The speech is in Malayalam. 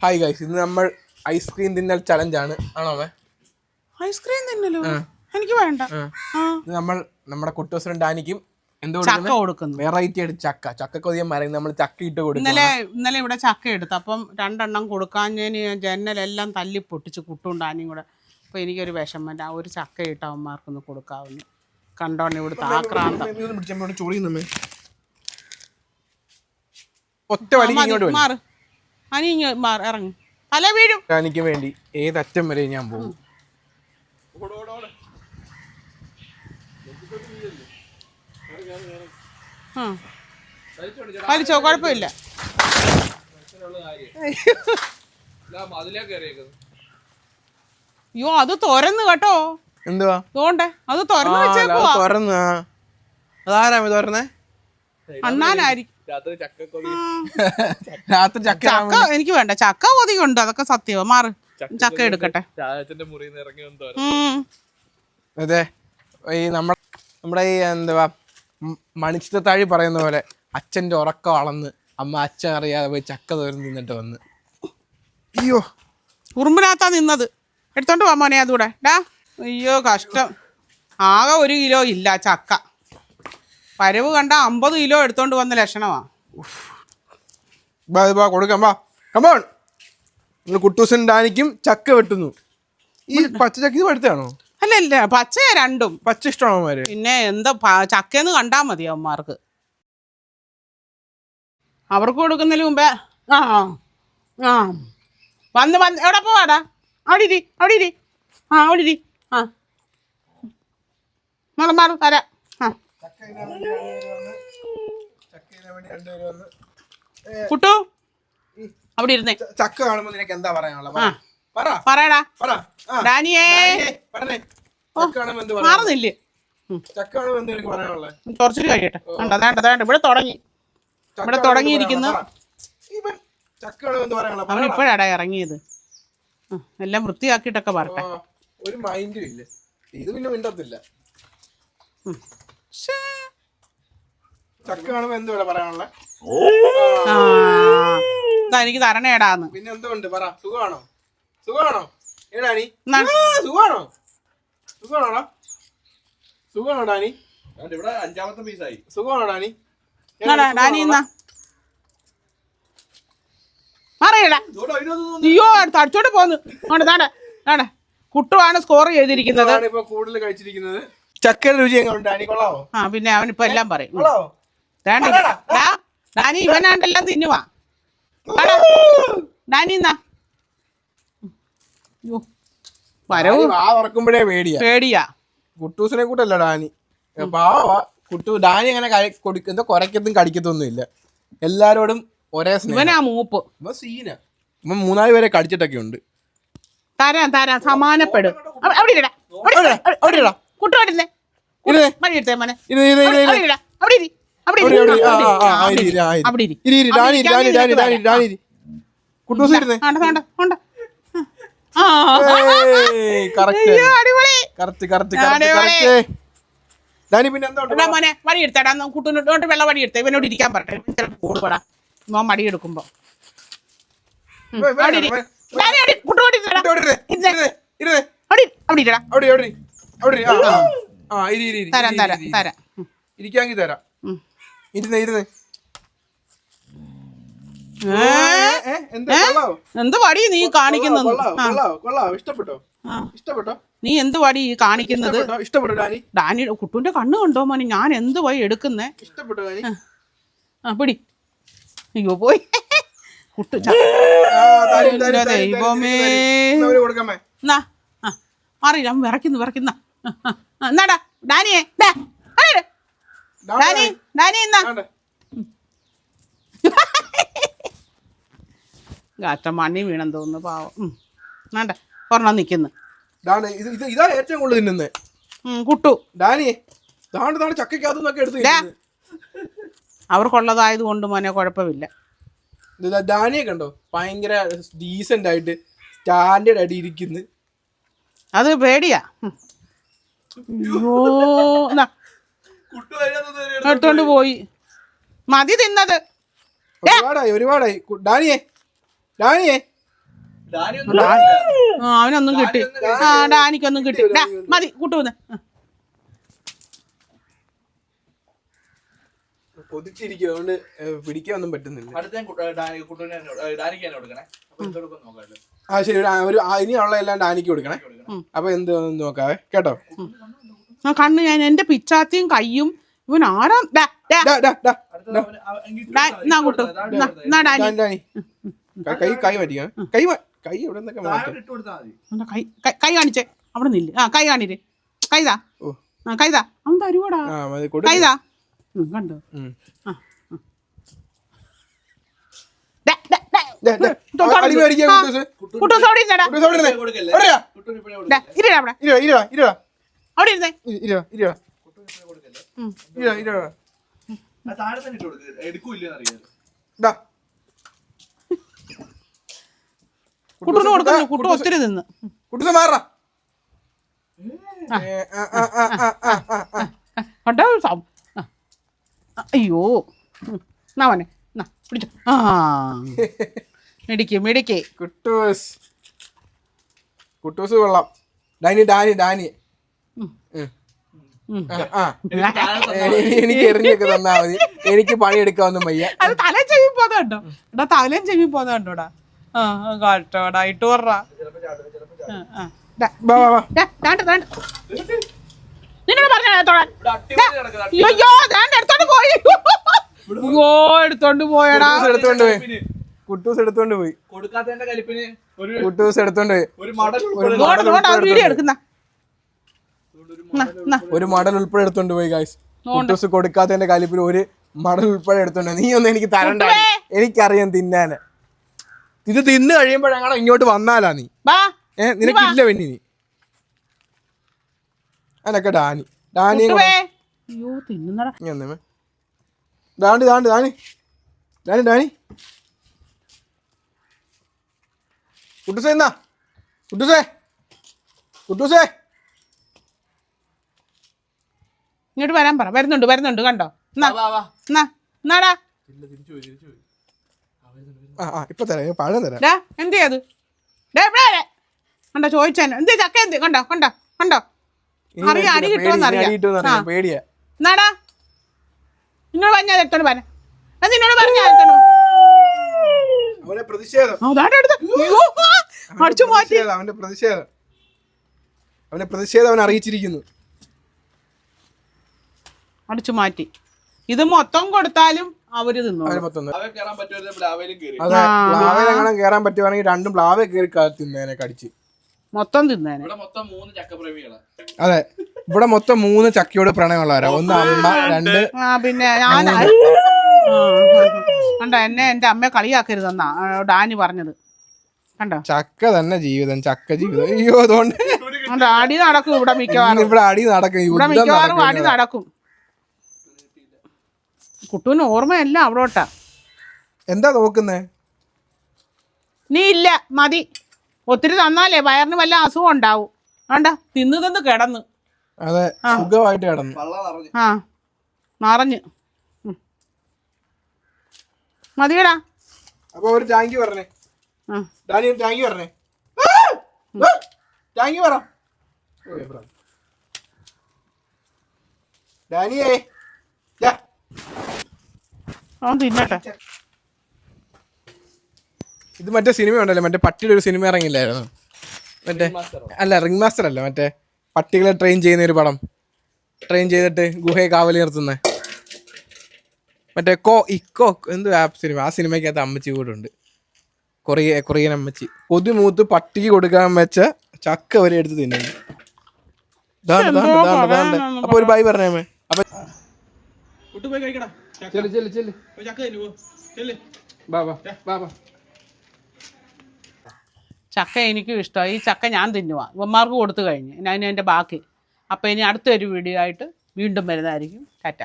ഹായ് ഗൈസ്, ഇന്ന് നമ്മൾ ഐസ്ക്രീം തിന്നൽ ചലഞ്ചാണ്. ആണോ അമ്മേ? ഐസ്ക്രീം തിന്നലോ? എനിക്ക് വേണ്ട. നമ്മൾ നമ്മുടെ കുട്ടൂസറും ഡാനിക്കും ചക്ക കൊടുക്കുന്നു. വെറൈറ്റി ആയിട്ട് ചക്ക കൊതിയം മരം നമ്മൾ ചക്ക ഇട്ട് കൊടുക്കും. ഇന്നലെ ഇവിടെ ചക്ക എടുത്തു. അപ്പം 2 എണ്ണം കൊടുക്കാഞ്ഞതിന് ജനലെല്ലാം തല്ലി പൊട്ടിച്ച് കുട്ടും ഡാനിയും കൂടെ. അപ്പോൾ എനിക്കൊരു വിഷമം, ഒരു ചക്ക ഇട്ട് അവന്മാർക്കൊന്ന് കൊടുക്കാവുന്നു. കണ്ടോണ്ട് ഇവിടുത്തെ ആക്രാന്തം. ഒറ്റ വലിക്ക് മാറ്, ഇറങ്ങി തല വീഴും. ഡാനിക്ക് വേണ്ടി ഏതറ്റം വരെ ഞാൻ പോകും. വലിച്ചോ, കുഴപ്പമില്ല. അയ്യോ, അത് തുറന്ന് കേട്ടോ. എന്തുവാ തോണ്ടേ? അത് തുറന്ന് വെച്ചേക്കുവാ. അതാരാ തുറന്നേ? അണ്ണാനായിരിക്കും. രാത്രി ചക്ക എനിക്ക് വേണ്ട. ചക്ക കൊതിയുണ്ട്, അതൊക്കെ സത്യമാ. മാറ്, ചക്ക എടുക്കട്ടെ. അതെ, ഈ നമ്മുടെ ഈ എന്തുവാ മണിച്ചിത്രത്താഴി പറയുന്ന പോലെ അച്ഛൻ്റെ ഉറക്കം അളന്ന് അമ്മ അച്ഛൻ അറിയാതെ പോയി ചക്ക തോരൻ തിന്നിട്ട് വന്ന്. അയ്യോ, ഉറുമ്പിനകത്താ നിന്നത്. എടുത്തോണ്ട് പോവാ മോനെ അതുകൂടെ. അയ്യോ കഷ്ടം. ആകെ 1 കിലോ ഇല്ല ചക്ക. വരവ് കണ്ട 50 കിലോ എടുത്തോണ്ട് വന്ന ലക്ഷണമാ. കൊടുക്കാം. കമോൺ, കുട്ടൂസൻ ഡാനിക്കും ചക്ക വെട്ടുന്നു. ഈ പച്ചച്ചക്ക ഇത് പഠിത്താണോ? അല്ല, പച്ച രണ്ടും. പച്ച ഇഷ്ടമാണോ അവന്മാര്? പിന്നെ എന്താ ചക്കയെന്ന് കണ്ടാ മതി അവന്മാർക്ക്. അവർക്ക് കൊടുക്കുന്നതിന് മുമ്പേ വന്ന് എവിടെ പോവാടാ? അവിടെ ഇരി. മാറ് തരാം. കുട്ടു അവിടെ ഇരുന്നേ. ചക്ക കാണുമ്പോ നിനക്ക് എന്താ പറയാനുള്ളത്? പറയടാ ഡാനിയേ. മാറുന്നില്ലേ? കുറച്ചൊരു കഴിയട്ടെ. വേണ്ട ഇവിടെ തുടങ്ങിയിരിക്കുന്നു. അവൻ ഇപ്പോഴാടാ ഇറങ്ങിയത്. എല്ലാം വൃത്തിയാക്കിയിട്ടൊക്കെ പറട്ടെ. ഒരു മൈൻഡും ഇല്ല. ഇത് പിന്നെ മിണ്ടത്തില്ല. ചക്ക കാണുമ്പോ എന്തുവാ പറയാനുള്ളത്? എനിക്ക് തരണേടാന്ന്. പിന്നെ എന്തുകൊണ്ട് പറ. സുഖമാണോ? ഏടാനി സുഖമാണോ ഡാനി? ഇവിടെ 5ാമത്തെ പീസായി. സുഖമാണോ ഡാനി? ഡാനി അയ്യോ തടിച്ചോട്ട് പോന്നു. കുട്ടുവാണ് സ്കോർ ചെയ്തിരിക്കുന്നത്. കൂടുതൽ കഴിച്ചിരിക്കുന്നത്. ചക്കയുടെ രുചി എങ്ങനെ ഡാനി? കൊള്ളാവോ? പിന്നെ അവനിപ്പോ എല്ലാം പറയും. ഡാനി ഇവനാണ്ടെല്ലാം തിന്നുവാ. ഡാനി വരവ് തുറക്കുമ്പോഴേ പേടിയാ. കുട്ടൂസിനെ കൂട്ടല്ല ഡാനി. പാവാ കുട്ടു. ഡാനി അങ്ങനെ കൊടുക്കുന്ന കുറയ്ക്കത്തും കടിക്കത്തൊന്നും ഇല്ല. എല്ലാരോടും ഒരേ സ്നേഹം. മൂപ്പ് സീന. 3-4 പേരെ കടിച്ചിട്ടൊക്കെ ഉണ്ട്. തരാം സമാനപ്പെടും. മോനെ വടി എടുത്തേടാ. കുട്ടൂനോട്ട് വെള്ളം വടി എടുത്തേ. ഇവനോട് ഇരിക്കാൻ പറട്ടെ. കൂടുപടാ മോൻ മടി എടുക്കുമ്പോ. എന്ത് വടി നീ കാണിക്കുന്നത്? നീ എന്ത് വടി കാണിക്കുന്നത്? ഡാനി കുട്ടുവിന്റെ കണ്ണ് കണ്ടോ മോനെ? ഞാൻ എന്ത് വഴി എടുക്കുന്നേ? പിടി. അയ്യോ പോയി കുട്ടു. ദൈവമേ, അറിയില്ല വിറയ്ക്കുന്ന. എന്നാടാ ഡാനിയെ ഡാനി ഗാറ്റ മണ്ണി വീണെന്ന് തോന്നുന്നു. പാവം. വേണ്ട ഒരെണ്ണം നിക്കുന്നു. ഇതാ ഏറ്റവും കൂടുതൽ തിന്നുന്നേ കുട്ടു. ഡാനിയെ ചക്കയ്ക്കകത്തുനിന്നൊക്കെ എടുത്ത് അവർക്കുള്ളതായത് കൊണ്ട് മോനെ കുഴപ്പമില്ല. ഡാനിയെ കണ്ടോ? ഭയങ്കര ഡീസന്റ് ആയിട്ട് സ്റ്റാൻഡേർഡ് ആയിട്ട് ഇരിക്കുന്നു. അത് പേടിയാ. എടുത്തോണ്ട് പോയി. മതി തിന്നത്. ഒരുപാടായി. ഡാനിയെ അവനൊന്നും കിട്ടി. ആ ഡാനിക്കൊന്നും കിട്ടി. മതി കൂട്ടുവന്ന്. കൊതിച്ചിരിക്കും, അതുകൊണ്ട് പിടിക്കാനൊന്നും പറ്റുന്നില്ല. ആ ശരി, ഇനിയുള്ള എല്ലാം ഡാനിക്ക് കൊടുക്കണേ. അപ്പൊ എന്ത് നോക്കാവേ കേട്ടോ. ആ കണ്ണ് ഞാൻ എന്റെ പിച്ചാത്തിയും കയ്യും ഇവൻ ആരാ. കൂട്ടു കൈ മാറ്റിക്കാം. കൈ എവിടെ നിന്നൊക്കെ മാറ്റാം. കൈ കാണിച്ചേ, അവിടെ നില്ല്. ആ കൈ കാണിര്. കൈതാ കൈതാ അവൻ തരുവോടാ. കൈതാ കണ്ടോ. അവിടെ ഇരുന്നേ. കുട്ടൂന് കൊടുക്കുന്നു. കുട്ടു ഒത്തിരി തിന്ന്. കുട്ടൂസ് മാറാ. അയ്യോ നാവനെ പിടിച്ചോ. ആ മിടിക്ക്. കുട്ടൂസ് കൊള്ളാം. ഡാനി എനിക്ക് എറിഞ്ഞൊക്കെ തന്നാ മതി. എനിക്ക് പണിയെടുക്കാനൊന്നും വയ്യ. അത് തലയും ചെവി പോന്നോ എടാ, തലയും ചെവി പോന്നോടാ. ആ കാട്ടോടാ ഇട്ട് പറ. നിന്നോട് പറഞ്ഞോ എടുത്തോണ്ട് പോയി. എടുത്തോണ്ട് പോയടാ. കുട്ടൂസ് എടുത്തോണ്ട് പോയി. വീഡിയോ എടുക്കുന്ന ഒരു മടൽ ഉൾപ്പെടെ എടുത്തോണ്ട് പോയി ഗൈസ്. കുട്ടൂസ് കൊടുക്കാത്തതിന്റെ കലിപ്പിൽ ഒരു മടൽ ഉൾപ്പെടെ എടുത്തോണ്ട്. നീ ഒന്നും എനിക്ക് തരണ്ട, എനിക്കറിയാം തിന്നാന്. ഇത് തിന്ന് കഴിയുമ്പോഴാണോ ഇങ്ങോട്ട് വന്നാലാ നീ. നിനക്കില്ല പിന്നെ നീ അനക്കെ ഡാനി കുട്ടൂസേ എന്നാ കുട്ടൂസേ ഇങ്ങോട്ട് വരാൻ പറ. വരുന്നുണ്ട് കണ്ടോ. എന്നാടാ ഇപ്പൊ തരാം, പഴം തരാം. എന്ത് ചെയ്യത് കണ്ടോ ചോദിച്ചാൻ. എന്ത് ചക്ക എന്ത് കണ്ടോ അറിയാം. അടി കിട്ടുമെന്നറിയാം. പേടിയാ. എന്നാടാ നിന്നോട് പറഞ്ഞാൽ എടുത്തോണ്ട് പോരാ. നിന്നോട് പറഞ്ഞാൽ അടിച്ചു മാറ്റി. അവന്റെ പ്രതിഷേധം അവൻ അറിയിച്ചിരിക്കുന്നു. അടിച്ചു മാറ്റി. ഇത് മൊത്തം കൊടുത്താലും അവര് തിന്നു. കേറാൻ പറ്റുവാണെങ്കിൽ രണ്ടും പ്ലാവേ കയറി തിന്നേനെ കടിച്ച് മൊത്തം തിന്നേനെ. അതെ, ഇവിടെ മൊത്തം 3 ചക്കയോട് പ്രണയമുള്ളവരാ. ഒന്ന് അമ്മ, 2 പിന്നെ ഞാൻ കണ്ടോ. എന്റെ അമ്മയെ കളിയാക്കരുതെന്നാ ഡാനി പറഞ്ഞത്. കണ്ടോ ചക്ക തന്നെ ജീവിതം, ചക്ക ജീവിതം. അയ്യോ അതുകൊണ്ട് അടി നടക്കും ഇവിടെ മിക്കവാറും. ഇവിടെ അടി നടക്കും, ഇവിടെ മിക്കവാറും അടി നടക്കും. കുട്ടൂന് ഓർമ്മയല്ല അവിടോട്ടാ. എന്താ നോക്കുന്നേ? നീ ഇല്ല മതി. ഒത്തിരി തന്നാലേ വയറിന് വല്ല അസുഖം ഉണ്ടാവും. വേണ്ട തിന്ന് കിടന്ന്. അതെ, സുഖമായിട്ട് കിടന്നു. ആ നിറഞ്ഞ് മതിയടാ. അപ്പൊ ഒരു താങ്ക് യു പറഞ്ഞേ. ഡാനി താങ്ക് യു പറഞ്ഞേ. താങ്ക് യു പറ ഡാനിയേ. തിന്നട്ടെ. ഇത് മറ്റേ സിനിമ ഉണ്ടല്ലോ, മറ്റേ പട്ടിയുടെ ഒരു സിനിമ ഇറങ്ങില്ലായിരുന്നു മറ്റേ. അല്ല, റിംഗ് മാസ്റ്റർ അല്ല, മറ്റേ പട്ടികളെ ട്രെയിൻ ചെയ്യുന്ന ഒരു പടം. ട്രെയിൻ ചെയ്തിട്ട് ഗുഹയെ കാവലി നിർത്തുന്ന മറ്റേ ഇക്കോ എന്ത് ആപ്പ് സിനിമ. ആ സിനിമയ്ക്കകത്ത് അമ്മച്ചി കൂടെ ഉണ്ട്. കൊറിയൻ അമ്മച്ചി. കൊതിമൂത്ത് പട്ടിക്ക് കൊടുക്കാൻ വെച്ച ചക്ക വരെ എടുത്ത് തിന്നുന്നു. അപ്പൊ ഒരു ബൈ പറഞ്ഞേ. അപ്പൊ ചക്ക എനിക്കും ഇഷ്ടമായി. ഈ ചക്ക ഞാൻ തിന്നുവാ. ഇവന്മാർക്ക് കൊടുത്തു കഴിഞ്ഞ്. ഞാൻ എൻ്റെ ബാക്കി. അപ്പോൾ ഇനി അടുത്തൊരു വീഡിയോ ആയിട്ട് വീണ്ടും വരുന്നതായിരിക്കും. ടാറ്റ.